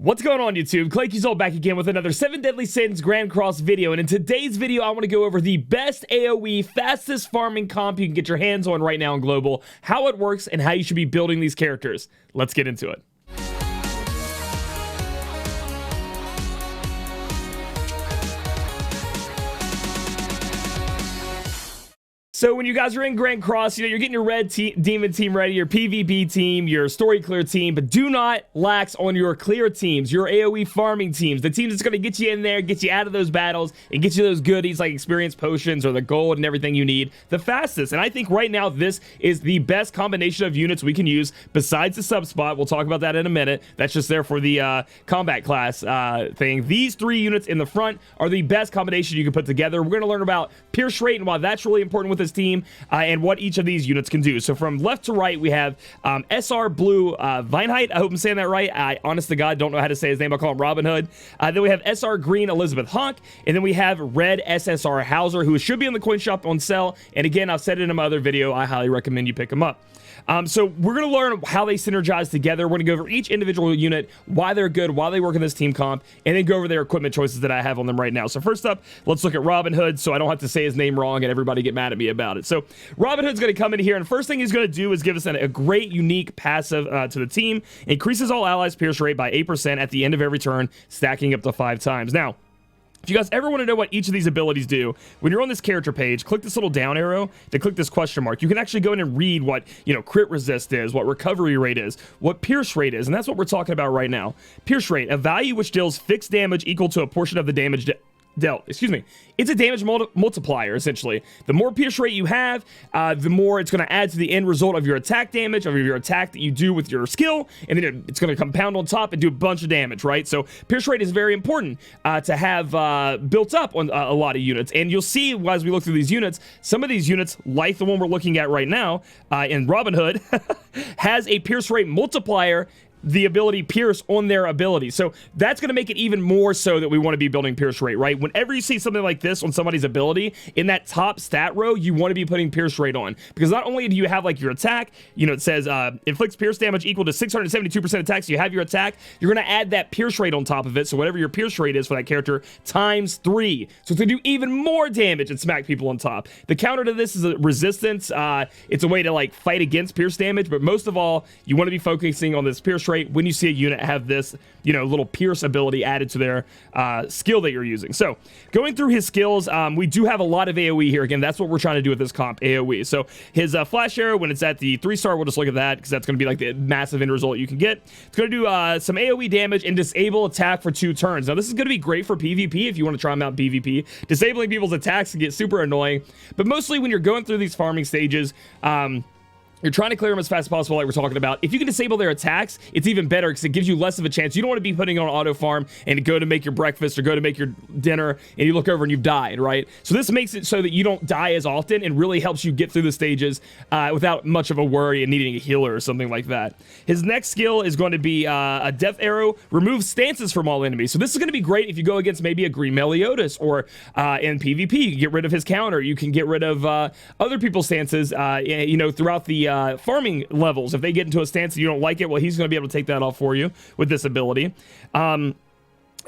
What's going on, YouTube? Claic Yuzolt back again with another 7 Deadly Sins Grand Cross video, and in today's video I want to go over the best AoE fastest farming comp you can get your hands on right now in Global, how it works, and how you should be building these characters. Let's get into it. So when you guys are in Grand Cross, you're getting your red demon team ready, your PvP team, your story clear team, but do not lax on your clear teams, your AoE farming teams, the teams that's going to get you in there, get you out of those battles, and get you those goodies like experience potions or the gold and everything you need the fastest. And I think right now this is the best combination of units we can use besides the sub spot. We'll talk about that in a minute. That's just there for the combat class thing. These 3 units in the front are the best combination you can put together. We're going to learn about pierce rate and why that's really important with this team, and what each of these units can do. So from left to right, we have SR Blue Vinehite. I hope I'm saying that right. I, honest to God, don't know how to say his name. I'll call him Robin Hood. Then we have SR Green Elizabeth Honk, and then we have Red Ssr Hauser, who should be in the coin shop on sale. And again, I've said it in my other video, I highly recommend you pick them up. So we're going to learn how they synergize together. We're going to go over each individual unit, why they're good, why they work in this team comp, and then go over their equipment choices that I have on them right now. So first up, let's look at Robin Hood, so I don't have to say his name wrong and everybody get mad at me about it. So Robin Hood's going to come in here, and first thing he's going to do is give us a great, unique passive to the team. Increases all allies' pierce rate by 8% at the end of every turn, stacking up to 5 times. Now, if you guys ever want to know what each of these abilities do, when you're on this character page, click this little down arrow to click this question mark. You can actually go in and read what, crit resist is, what recovery rate is, what pierce rate is, and that's what we're talking about right now. Pierce rate, a value which deals fixed damage equal to a portion of the damage dealt. It's a damage multiplier, essentially. The more pierce rate you have, the more it's going to add to the end result of your attack damage, of your attack that you do with your skill, and then it's going to compound on top and do a bunch of damage, right? So pierce rate is very important to have built up on a lot of units, and you'll see as we look through these units, some of these units, like the one we're looking at right now in Robin Hood, has a pierce rate multiplier, the ability pierce on their ability. So that's going to make it even more so that we want to be building pierce rate, right? Whenever you see something like this on somebody's ability, in that top stat row, you want to be putting pierce rate on. Because not only do you have like your attack, it says inflicts pierce damage equal to 672% attack, so you have your attack, you're going to add that pierce rate on top of it, so whatever your pierce rate is for that character, times 3. So it's going to do even more damage and smack people on top. The counter to this is a resistance. It's a way to like fight against pierce damage, but most of all, you want to be focusing on this pierce rate when you see a unit have this, little pierce ability added to their skill that you're using. So going through his skills, we do have a lot of AoE here. Again, that's what we're trying to do with this comp, AoE. So his flash arrow, when it's at the 3-star, we'll just look at that because that's going to be like the massive end result you can get. It's going to do some AoE damage and disable attack for 2 turns. Now this is going to be great for PvP if you want to try them out PvP. Disabling people's attacks can get super annoying, but mostly when you're going through these farming stages, you're trying to clear them as fast as possible, like we're talking about. If you can disable their attacks, it's even better because it gives you less of a chance. You don't want to be putting on auto farm and go to make your breakfast or go to make your dinner and you look over and you've died, right? So this makes it so that you don't die as often and really helps you get through the stages without much of a worry and needing a healer or something like that. His next skill is going to be a death arrow, removes stances from all enemies. So this is going to be great if you go against maybe a Green Meliodas or in PvP. You can get rid of his counter. You can get rid of other people's stances, throughout the farming levels. If they get into a stance and you don't like it, well, he's going to be able to take that off for you with this ability. And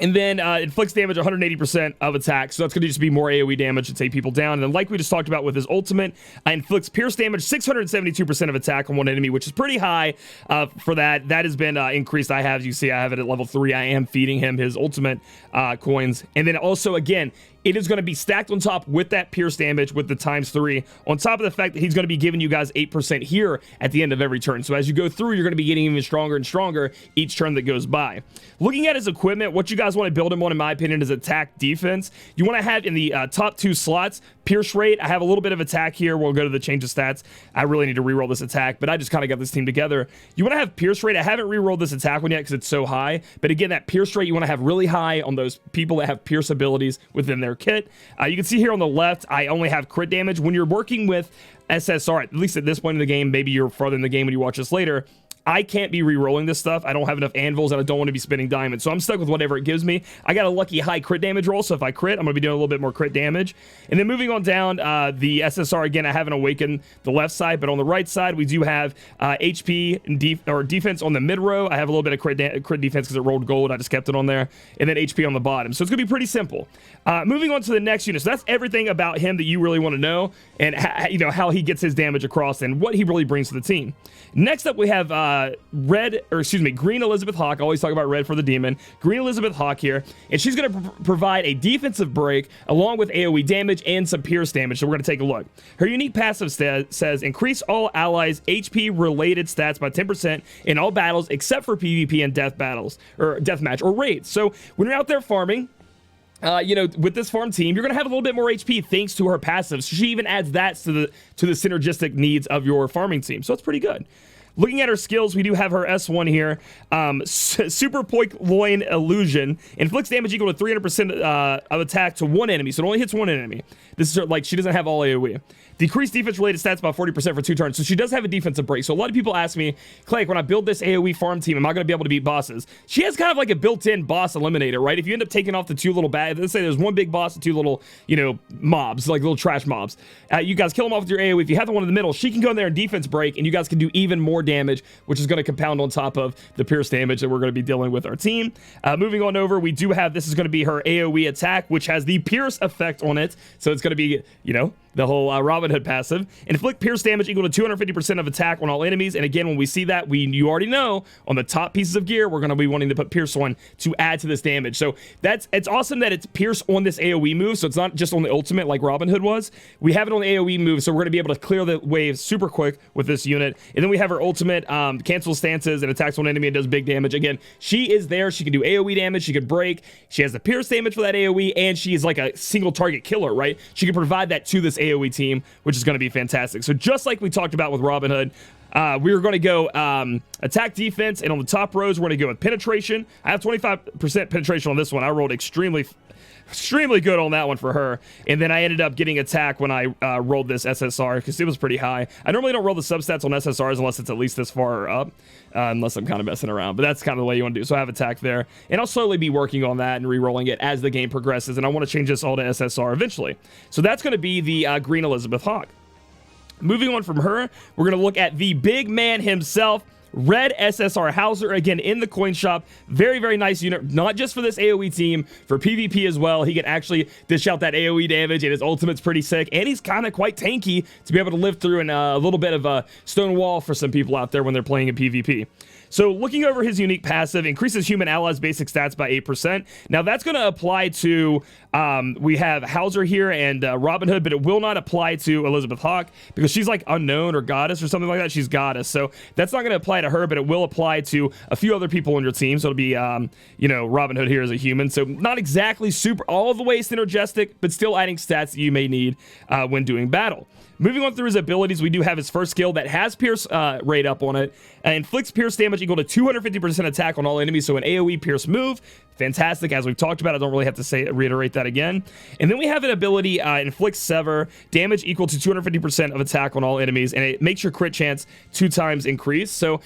then inflicts damage 180% of attack, so that's going to just be more AoE damage to take people down. And then like we just talked about with his ultimate, inflicts pierce damage 672% of attack on one enemy, which is pretty high for that. That has been increased. As you see, I have it at level 3. I am feeding him his ultimate coins. And then also, again, it is going to be stacked on top with that pierce damage with the times 3, on top of the fact that he's going to be giving you guys 8% here at the end of every turn. So as you go through, you're going to be getting even stronger and stronger each turn that goes by. Looking at his equipment, what you guys want to build him on, in my opinion, is attack defense. You want to have in the top 2 slots, pierce rate. I have a little bit of attack here. We'll go to the change of stats. I really need to reroll this attack, but I just kind of got this team together. You want to have pierce rate. I haven't rerolled this attack one yet because it's so high, but again, that pierce rate you want to have really high on those people that have pierce abilities within their kit. You can see here on the left, I only have crit damage. When you're working with SSR, at least at this point in the game, maybe you're farther in the game when you watch this later, I can't be re-rolling this stuff. I don't have enough anvils, and I don't want to be spending diamonds, so I'm stuck with whatever it gives me. I got a lucky high crit damage roll, so if I crit, I'm going to be doing a little bit more crit damage. And then moving on down, the SSR, again, I haven't awakened the left side, but on the right side, we do have HP and defense on the mid row. I have a little bit of crit defense because it rolled gold. I just kept it on there. And then HP on the bottom. So it's going to be pretty simple. Moving on to the next unit. So that's everything about him that you really want to know, and how he gets his damage across and what he really brings to the team. Next up, we have Green Elizabeth Hawk. I always talk about red for the demon. Green Elizabeth Hawk here, and she's going to provide a defensive break along with AoE damage and some pierce damage. So we're going to take a look. Her unique passive says increase all allies HP related stats by 10% in all battles except for PvP and death battles or deathmatch or raids. So when you're out there farming, with this farm team, you're going to have a little bit more HP thanks to her passive. So she even adds that to the synergistic needs of your farming team. So it's pretty good. Looking at her skills, we do have her S1 here. Super Loin Illusion. Inflicts damage equal to 300% of attack to one enemy. So it only hits one enemy. This is her, like, she doesn't have all AoE. Decreased defense-related stats by 40% for 2 turns. So she does have a defensive break. So a lot of people ask me, Claic, when I build this AoE farm team, am I going to be able to beat bosses? She has kind of like a built-in boss eliminator, right? If you end up taking off the 2 little bad, let's say there's one big boss and 2 little, mobs, like little trash mobs. You guys kill them off with your AoE. If you have the one in the middle, she can go in there and defense break, and you guys can do even more damage, which is going to compound on top of the pierce damage that we're going to be dealing with our team. Moving on over, we do have, this is going to be her AoE attack, which has the pierce effect on it. So it's going to be, the whole Robin Hood passive. Inflict pierce damage equal to 250% of attack on all enemies. And again, when we see that, you already know on the top pieces of gear, we're going to be wanting to put pierce on to add to this damage. So it's awesome that it's pierce on this AoE move. So it's not just on the ultimate like Robin Hood was. We have it on the AoE move, so we're going to be able to clear the wave super quick with this unit. And then we have her ultimate, cancels stances and attacks on enemy and does big damage. Again, she is there. She can do AoE damage. She can break. She has the pierce damage for that AoE, and she is like a single target killer, right? She can provide that to this AoE team, which is going to be fantastic. So just like we talked about with Robin Hood, we're going to go attack defense, and on the top rows, we're going to go with penetration. I have 25% penetration on this one. I rolled extremely good on that one for her. And then I ended up getting attack when I rolled this SSR because it was pretty high. I normally don't roll the substats on SSRs unless it's at least this far up, unless I'm kind of messing around. But that's kind of the way you want to do. So I have attack there. And I'll slowly be working on that and re-rolling it as the game progresses. And I want to change this all to SSR eventually. So that's going to be the Green Elizabeth Hawk. Moving on from her, we're going to look at the big man himself, Red Ssr Hauser, again in the coin shop. Very, very nice unit, not just for this AoE team, for PvP as well. He can actually dish out that AoE damage, and his ultimate's pretty sick, and he's kind of quite tanky to be able to live through a little bit of a stone wall for some people out there when they're playing in PvP. So looking over his unique passive, increases human allies' basic stats by 8%. Now that's going to apply to, we have Hauser here and Robin Hood, but it will not apply to Elizabeth Hawk because she's like unknown or goddess or something like that. She's goddess. So that's not going to apply to her, but it will apply to a few other people on your team. So it'll be, Robin Hood here as a human. So not exactly super all the way synergistic, but still adding stats that you may need when doing battle. Moving on through his abilities, we do have his first skill that has pierce rate up on it. Inflicts pierce damage equal to 250% attack on all enemies, so an AoE pierce move. Fantastic, as we've talked about. I don't really have to reiterate that again. And then we have an ability, inflicts sever, damage equal to 250% of attack on all enemies, and it makes your crit chance 2 times increase. So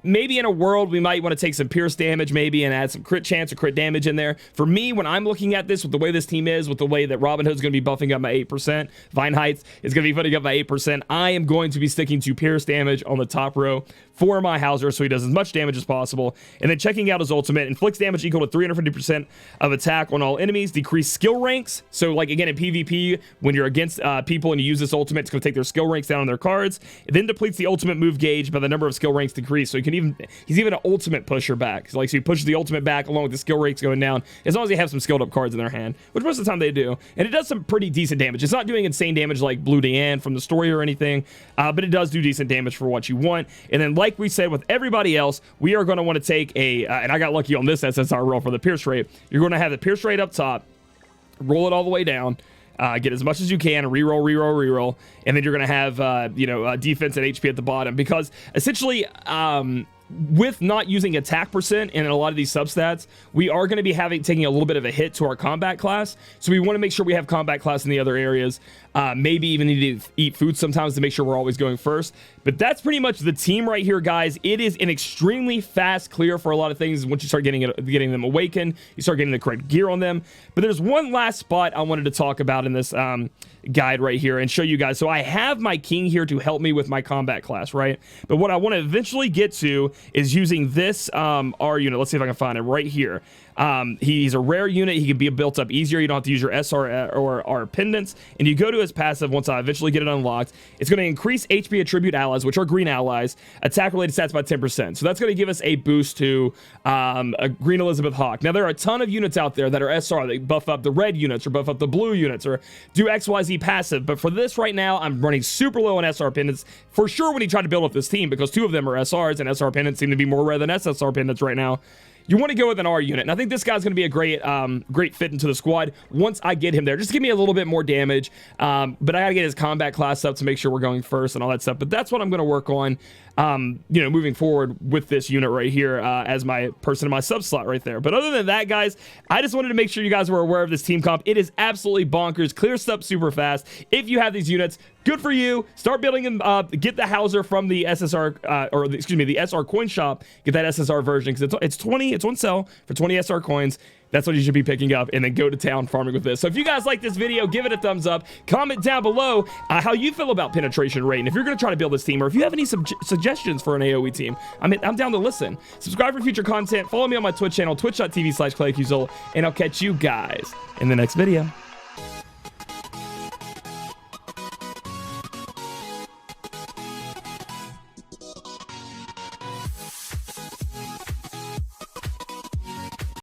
maybe in a world we might want to take some pierce damage maybe and add some crit chance or crit damage in there. For me, when I'm looking at this with the way this team is, with the way that Robin Hood's going to be buffing up by 8%, Vine Heights is going to be putting up by 8%, I am going to be sticking to pierce damage on the top row for my Hauser so he does as much damage as possible. And then checking out his ultimate, inflicts damage equal to 350% of attack on all enemies, decrease skill ranks. So like again in PvP, when you're against people and you use this ultimate, it's going to take their skill ranks down on their cards. It then depletes the ultimate move gauge by the number of skill ranks decreased. So you can he's even an ultimate pusher back. So he pushes the ultimate back along with the skill ranks going down, as long as they have some skilled up cards in their hand, which most of the time they do. And it does some pretty decent damage. It's not doing insane damage like Blue Diane from the story or anything, but it does do decent damage for what you want. And then like we said with everybody else, we are going to want to take a, and I got lucky on this SSR roll for the pierce rate. You're going to have the pierce rate up top, roll it all the way down, get as much as you can, reroll, and then you're going to have, defense and HP at the bottom, because essentially, with not using attack percent in a lot of these substats, we are going to be taking a little bit of a hit to our combat class. So we want to make sure we have combat class in the other areas. Maybe even need to eat food sometimes to make sure we're always going first. But that's pretty much the team right here, guys. It is an extremely fast clear for a lot of things. Once you start getting them awakened, you start getting the correct gear on them. But there's one last spot I wanted to talk about in this guide right here and show you guys. So I have my king here to help me with my combat class, right? But what I want to eventually get to is using this R unit. Let's see if I can find it right here. He's a rare unit. He can be built up easier. You don't have to use your SR or R pendants. And you go to his passive once I eventually get it unlocked. It's going to increase HP attribute allies, which are green allies, attack related stats by 10%. So that's going to give us a boost to a Green Elizabeth Hawk. Now, there are a ton of units out there that are SR. They buff up the red units or buff up the blue units or do XYZ passive. But for this right now, I'm running super low on SR pendants. For sure when you try to build up this team, because 2 of them are SRs and SR pendants seem to be more rare than SSR pendants right now. You want to go with an R unit, and I think this guy's going to be a great fit into the squad once I get him there. Just give me a little bit more damage, but I got to get his combat class up to make sure we're going first and all that stuff. But that's what I'm going to work on, you know, moving forward with this unit right here as my person in my sub slot right there. But other than that, guys, I just wanted to make sure you guys were aware of this team comp. It is absolutely bonkers. Clears up super fast. If you have these units, good for you. Start building them up. Get the Hauser from the SSR, excuse me, the SR coin shop. Get that SSR version because it's on sale for 20 SR coins. That's what you should be picking up, and then go to town farming with this. So if you guys like this video, give it a thumbs up. Comment down below how you feel about penetration rate, and if you're going to try to build this team, or if you have any suggestions for an AoE team, I'm down to listen. Subscribe for future content. Follow me on my Twitch channel, twitch.tv/Claic Yuzolt, and I'll catch you guys in the next video.